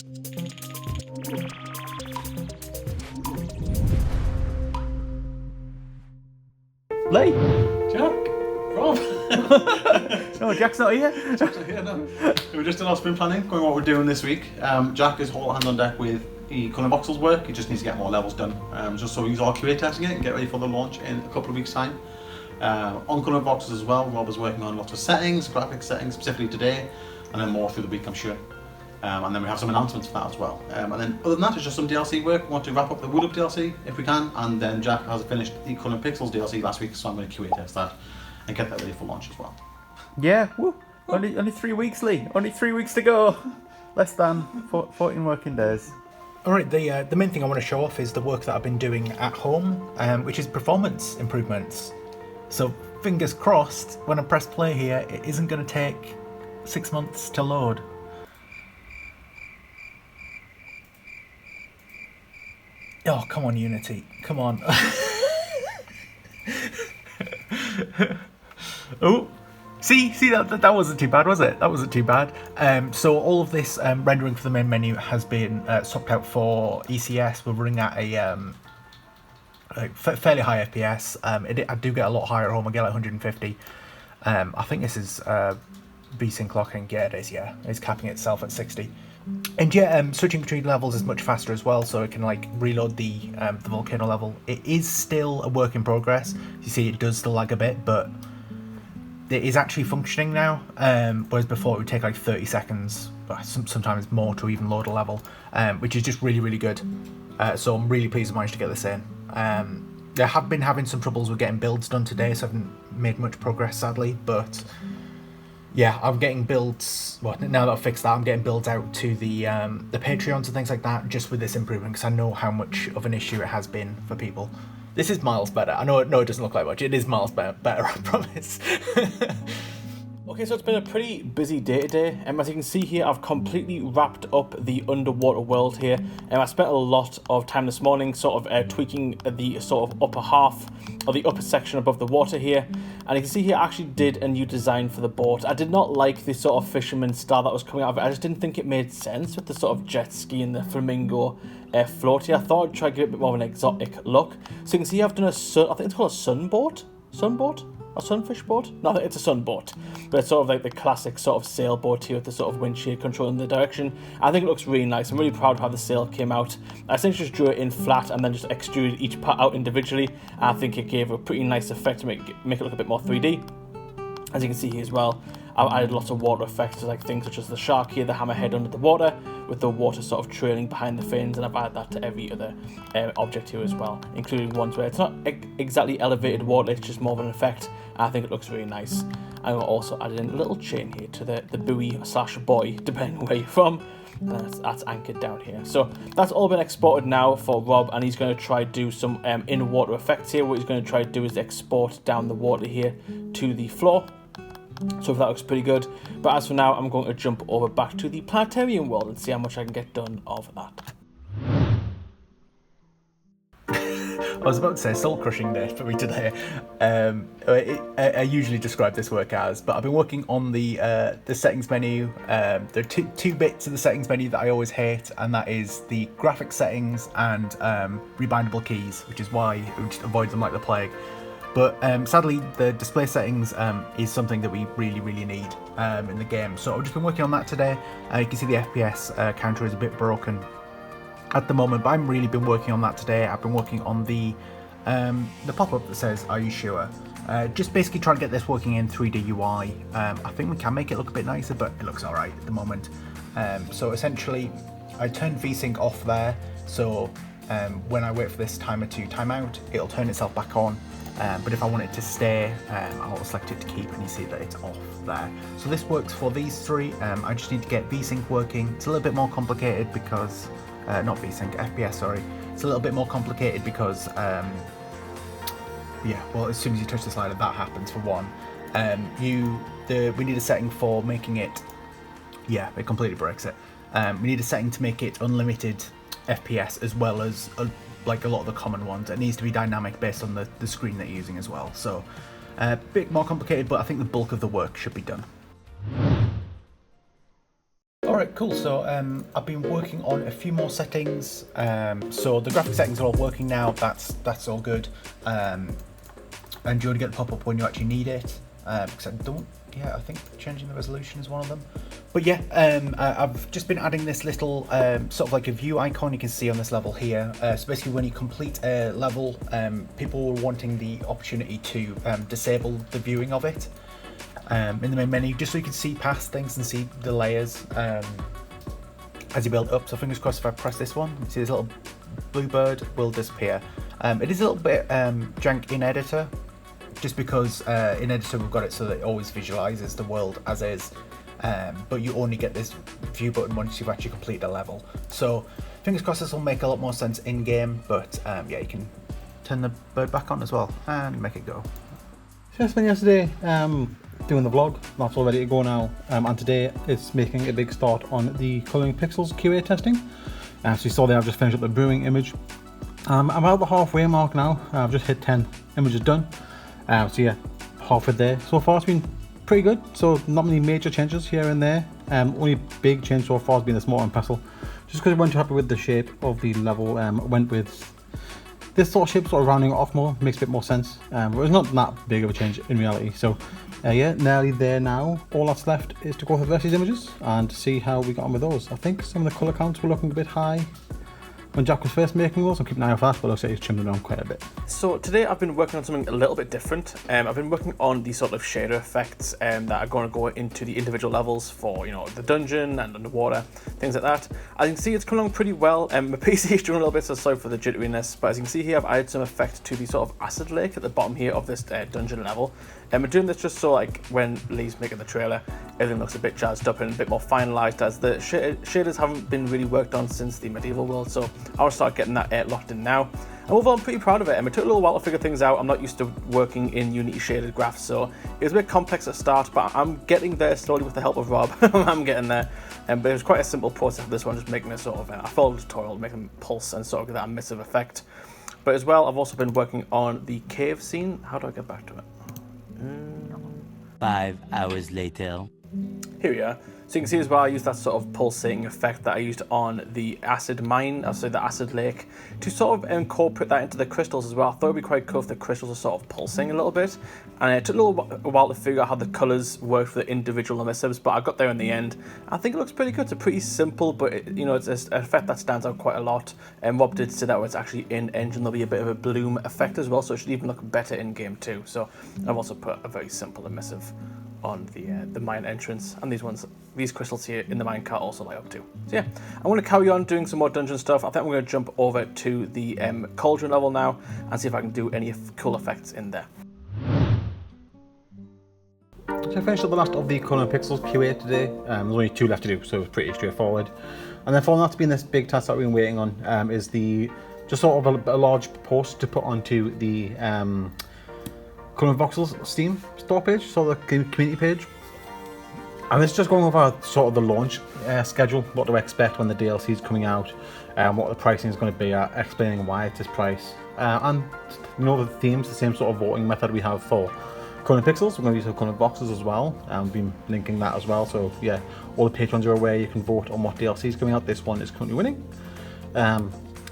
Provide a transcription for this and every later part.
Lee? Jack? Rob? No, Jack's not here. Jack's not here, no. We were just in our sprint planning, going what we're doing this week. Jack is all hands on deck with the Coloring Voxels work. He just needs to get more levels done, just so he's all QA testing it and get ready for the launch in a couple of weeks' time. On Coloring Voxels as well, Rob is working on lots of settings, graphics settings, specifically today, and then more through the week, I'm sure. And then we have some announcements for that as well. And then other than that, it's just some DLC work. We want to wrap up the Wood Up DLC if we can, and then Jack has finished the Coloring Pixels DLC last week, so I'm going to QA test that and get that ready for launch as well. Yeah, woo. Only 3 weeks, Lee. Only 3 weeks to go. Less than 14 working days. Alright, the main thing I want to show off is the work that I've been doing at home, which is performance improvements. So fingers crossed, when I press play here, it isn't going to take 6 months to load. Oh, come on, Unity. Come on. Oh, see, that wasn't too bad, was it? That wasn't too bad. So all of this rendering for the main menu has been swapped out for ECS. We're running at a fairly high FPS. I do get a lot higher at home. I get like 150. I think this is VSync locking. Yeah, it is. Yeah, it's capping itself at 60. And yeah, switching between levels is much faster as well, so it can like reload the volcano level. It is still a work in progress. You see, it does still lag a bit, but it is actually functioning now. Whereas before it would take like 30 seconds, sometimes more, to even load a level, which is just really, really good. So I'm really pleased I managed to get this in. I have been having some troubles with getting builds done today, so I haven't made much progress, sadly, but yeah, I'm getting builds. Well, now that I've fixed that, I'm getting builds out to the Patreons and things like that, just with this improvement, because I know how much of an issue it has been for people. This is miles better. I know it doesn't look like much. It is miles better, I promise. Okay, so it's been a pretty busy day today. As you can see here, I've completely wrapped up the underwater world here. I spent a lot of time this morning sort of tweaking the sort of upper half, or the upper section above the water here. And you can see here, I actually did a new design for the boat. I did not like the sort of fisherman style that was coming out of it. I just didn't think it made sense with the sort of jet ski and the flamingo float here. I thought I'd try to give it a bit more of an exotic look. So you can see I've done I think it's called a sunboat? Sunboat? A sunfish boat? No, I think it's a sunboat. But it's sort of like the classic sort of sailboat here with the sort of windshield control in the direction. I think it looks really nice. I'm really proud of how the sail came out. I essentially just drew it in flat and then just extruded each part out individually. I think it gave a pretty nice effect to make it look a bit more 3D. As you can see here as well, I've added lots of water effects, like things such as the shark here, the hammerhead under the water, with the water sort of trailing behind the fins, and I've added that to every other object here as well, including ones where it's not exactly elevated water, it's just more of an effect. I think it looks really nice. And I've also added in a little chain here to the buoy / buoy, depending where you're from. That's anchored down here. So that's all been exported now for Rob, and he's going to try to do some in-water effects here. What he's going to try to do is export down the water here to the floor. So that looks pretty good. But as for now, I'm going to jump over back to the planetarium world and see how much I can get done of that. I was about to say soul-crushing day for me today. I usually describe this work as, but I've been working on the settings menu. There are two bits of the settings menu that I always hate, and that is the graphics settings and rebindable keys, which is why we just avoid them like the plague. But sadly, the display settings is something that we really, really need in the game. So I've just been working on that today. You can see the FPS counter is a bit broken at the moment, but I've really been working on that today. I've been working on the pop-up that says, "Are you sure?" Just basically trying to get this working in 3D UI. I think we can make it look a bit nicer, but it looks alright at the moment. So essentially, I turned VSync off there, so when I wait for this timer to time out, it'll turn itself back on. But if I want it to stay, I'll select it to keep, and you see that it's off there. So this works for these three. I just need to get VSync working. It's a little bit more complicated because, not VSync, FPS, sorry. It's a little bit more complicated because, yeah, well, as soon as you touch the slider, that happens for one. We need a setting for making it, yeah, it completely breaks it. We need a setting to make it unlimited FPS as well as like a lot of the common ones. It needs to be dynamic based on the screen that you're using as well. So a bit more complicated, but I think the bulk of the work should be done. Alright, Cool, so I've been working on a few more settings. So the graphic settings are all working now, that's all good. And you only get the pop-up when you actually need it. Because I think changing the resolution is one of them. But yeah, I've just been adding this little sort of like a view icon you can see on this level here. So basically when you complete a level, people were wanting the opportunity to disable the viewing of it in the main menu, just so you can see past things and see the layers as you build up. So fingers crossed if I press this one, you see this little blue bird will disappear. It is a little bit jank in editor, just because in editor we've got it so that it always visualizes the world as is, but you only get this view button once you've actually completed a level. So fingers crossed this will make a lot more sense in game, but yeah, you can turn the bird back on as well and make it go. So I spent yesterday doing the vlog, that's all ready to go now, and today it's making a big start on the Coloring Voxels QA testing. So you saw there I've just finished up the brewing image. I'm about the halfway mark now. I've just hit 10 images done. So yeah, halfway there. So far it's been pretty good, so not many major changes here and there. Only big change so far has been the mortar and pestle, just because I weren't too happy with the shape of the level. Went with this sort of shape, sort of rounding it off more, makes a bit more sense, but it's not that big of a change in reality. So yeah, nearly there now. All that's left is to go through the rest of these images and see how we got on with those. I think some of the colour counts were looking a bit high when Jack was first making those. I'm keeping an eye on that, but looks like he's trimmed them down quite a bit. So today I've been working on something a little bit different. I've been working on the sort of shader effects that are going to go into the individual levels for, you know, the dungeon and underwater, things like that. As you can see, it's coming along pretty well. My PC is doing a little bit, so sorry for the jitteriness, but as you can see here, I've added some effect to the sort of acid lake at the bottom here of this dungeon level. I'm doing this just so, like, when Lee's making the trailer, everything looks a bit jazzed up and a bit more finalized, as the shaders haven't been really worked on since the medieval world, so I'll start getting that locked in now. And overall, I'm pretty proud of it. It took a little while to figure things out. I'm not used to working in Unity shaded graphs, so it was a bit complex at start, but I'm getting there slowly with the help of Rob. I'm getting there. But it was quite a simple process for this one, just making a sort of, I followed a tutorial, making pulse and sort of get that emissive effect. But as well, I've also been working on the cave scene. How do I get back to it? 5 hours later. Here we are. So you can see as well, I used that sort of pulsating effect that I used on the acid mine, also the acid lake, to sort of incorporate that into the crystals as well. I thought it would be quite cool if the crystals are sort of pulsing a little bit. And it took a little while to figure out how the colours work for the individual emissives, but I got there in the end. I think it looks pretty good. It's a pretty simple, but it's an effect that stands out quite a lot. And Rob did say that when it's actually in engine, there'll be a bit of a bloom effect as well, so it should even look better in game too. So I've also put a very simple emissive on the mine entrance, and these crystals here in the minecart also light up too. So yeah, I'm going to carry on doing some more dungeon stuff. I think we're going to jump over to the cauldron level now and see if I can do any cool effects in there. So I finished up the last of the Coloring Voxels QA today. There's only 2 left to do, so it's pretty straightforward. And then following that to be in this big task that we've been waiting on is just sort of a large post to put onto the Coloring Voxels Steam store page, so the community page. And it's just going over sort of the launch schedule, what to expect when the DLC is coming out, what the pricing is going to be at, explaining why it's this price. And the themes, the same sort of voting method we have for Coloring Voxels. We're going to use the Coloring Voxels as well. We've been linking that as well, so yeah, all the patrons are aware you can vote on what DLC is coming out. This one is currently winning.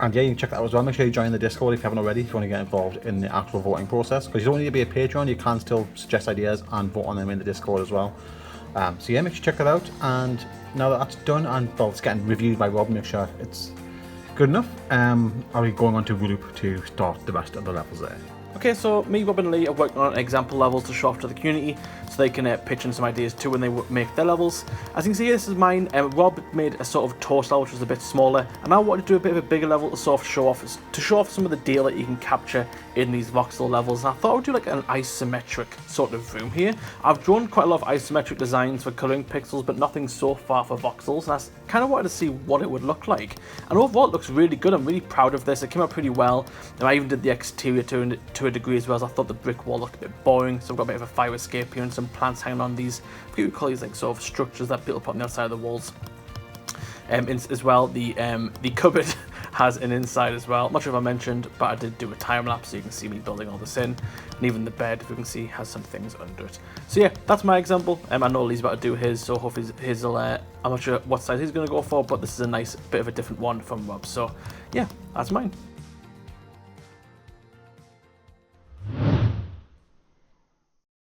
And yeah, you can check that out as well. Make sure you join the Discord if you haven't already, if you want to get involved in the actual voting process. Because you don't need to be a patron, you can still suggest ideas and vote on them in the Discord as well. So yeah, make sure you check that out. And now that that's done, and well, it's getting reviewed by Rob, make sure it's good enough, I'll be going on to Loop to start the rest of the levels there. Okay, so me, Rob and Lee are working on example levels to show off to the community so they can pitch in some ideas too when they make their levels. As you can see here, this is mine. Rob made a sort of toast level which was a bit smaller, and I wanted to do a bit of a bigger level to sort of show off some of the deal that you can capture in these voxel levels. And I thought I would do like an isometric sort of room here. I've drawn quite a lot of isometric designs for Coloring Voxels, but nothing so far for voxels, and I kind of wanted to see what it would look like. And overall it looks really good. I'm really proud of this. It came out pretty well, and I even did the exterior to a degree as well, as I thought the brick wall looked a bit boring, so I've got a bit of a fire escape here and some plants hanging on these, I think we call these like sort of structures that people put on the outside of the walls. As well, the cupboard, has an inside as well. I'm not sure if I mentioned, but I did do a time lapse so you can see me building all this in. And even the bed, if you can see, has some things under it. So yeah, that's my example. I know Lee's about to do his, so hopefully his will, I'm not sure what size he's going to go for, but this is a nice bit of a different one from Rob. So yeah, that's mine.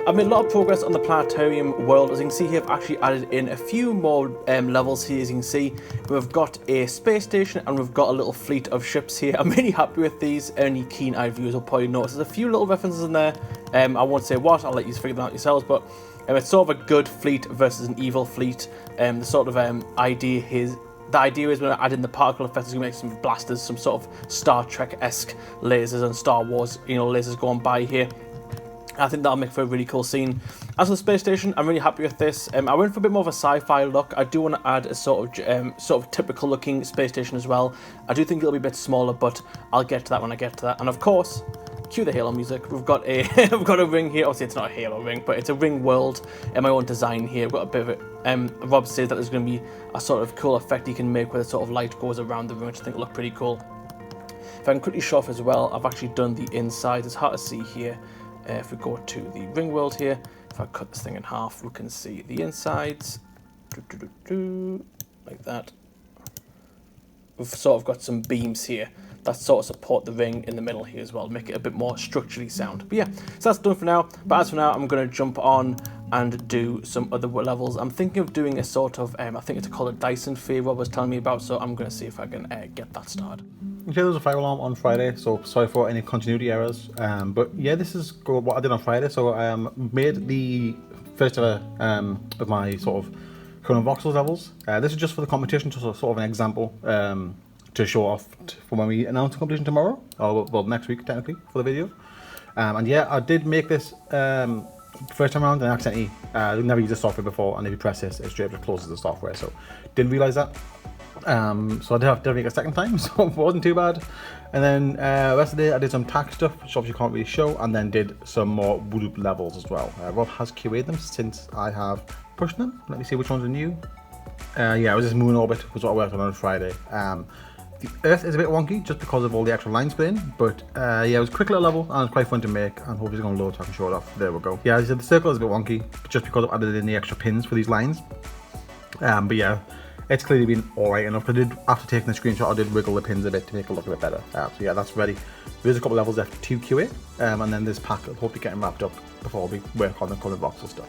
I've made a lot of progress on the planetarium world. As you can see here, I've actually added in a few more levels here. As you can see, we've got a space station and we've got a little fleet of ships here. I'm really happy with these. Any keen-eyed viewers will probably notice there's a few little references in there. I won't say what, I'll let you figure them out yourselves, but it's sort of a good fleet versus an evil fleet. The sort of idea is when I add in the particle effects, it's going to make some blasters, some sort of Star Trek-esque lasers and Star Wars, lasers going by here. I think that'll make for a really cool scene. As for the space station, I'm really happy with this. I went for a bit more of a sci-fi look. I do want to add a sort of typical looking space station as well. I do think it'll be a bit smaller, but I'll get to that when I get to that. And of course, cue the Halo music. We've got a we've got a ring here. Obviously, it's not a Halo ring, but it's a ring world in my own design here. We've got a bit of it. Rob says that there's going to be a sort of cool effect you can make where the sort of light goes around the ring, which I think will look pretty cool. If I can quickly show off as well, I've actually done the inside. It's hard to see here. If we go to the ring world here, if I cut this thing in half, we can see the insides, like that. We've sort of got some beams here that sort of support the ring in the middle here as well, make it a bit more structurally sound. But yeah, so that's done for now. But as for now, I'm going to jump on and do some other levels. I'm thinking of doing a sort of, I think it's called a Dyson Fair Rob was telling me about, so I'm going to see if I can get that started. Okay, there was a fire alarm on Friday, so sorry for any continuity errors. But yeah, this is what I did on Friday. So I made the first ever of my sort of Coloring Voxels levels. This is just for the competition, just sort of an example to show off for when we announce the competition tomorrow, or well next week technically for the video. And yeah, I did make this first time around and accidentally never used the software before, and if you press this, it straight up closes the software. So didn't realize that. So I did have to make a second time, so it wasn't too bad. And then the rest of the day I did some tack stuff, which obviously can't really show, and then did some more Wooloop levels as well. Rob has QA'd them since I have pushed them. Let me see which ones are new. Yeah, it was this moon orbit, was what I worked on Friday. The Earth is a bit wonky just because of all the extra lines put in, but yeah, it was a quick little level and it's quite fun to make, and hopefully it's going to load so I can show it off. There we go. Yeah, as I said, the circle is a bit wonky just because I've added in the extra pins for these lines. But yeah, it's clearly been alright enough. I did, after taking the screenshot, I did wiggle the pins a bit to make it look a bit better. So yeah, that's ready. There's a couple levels left to QA, and then this pack will hopefully get wrapped up before we work on the Coloring Voxel stuff.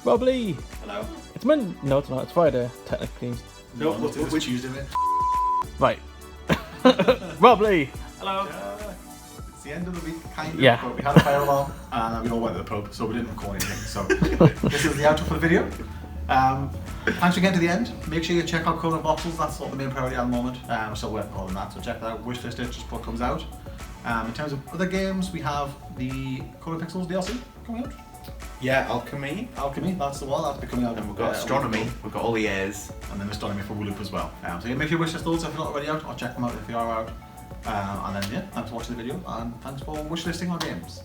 Rob Lee! Hello. It's Monday. No, it's not. It's Friday, technically. No, which Tuesday, mate? Right. Rob Lee! Hello. It's the end of the week, kind of. Yeah. But we had a fire alarm and we all went to the pub, so we didn't record anything. So this is the outro for the video. Thanks for getting to the end. Make sure you check out Coloring Voxels. That's sort of the main priority at the moment. We're still working on that, so check that out. Wishlist it just before it comes out. In terms of other games, we have the Coloring Pixels DLC coming out. Yeah, Alchemy. Alchemy, that's the one. That's becoming out. And we've got Astronomy. We've got all the A's. And then Astronomy for Wooloop as well. So yeah, make sure you wishlist those if you're not already out, or check them out if they are out. And then yeah, thanks for watching the video, and thanks for wishlisting our games.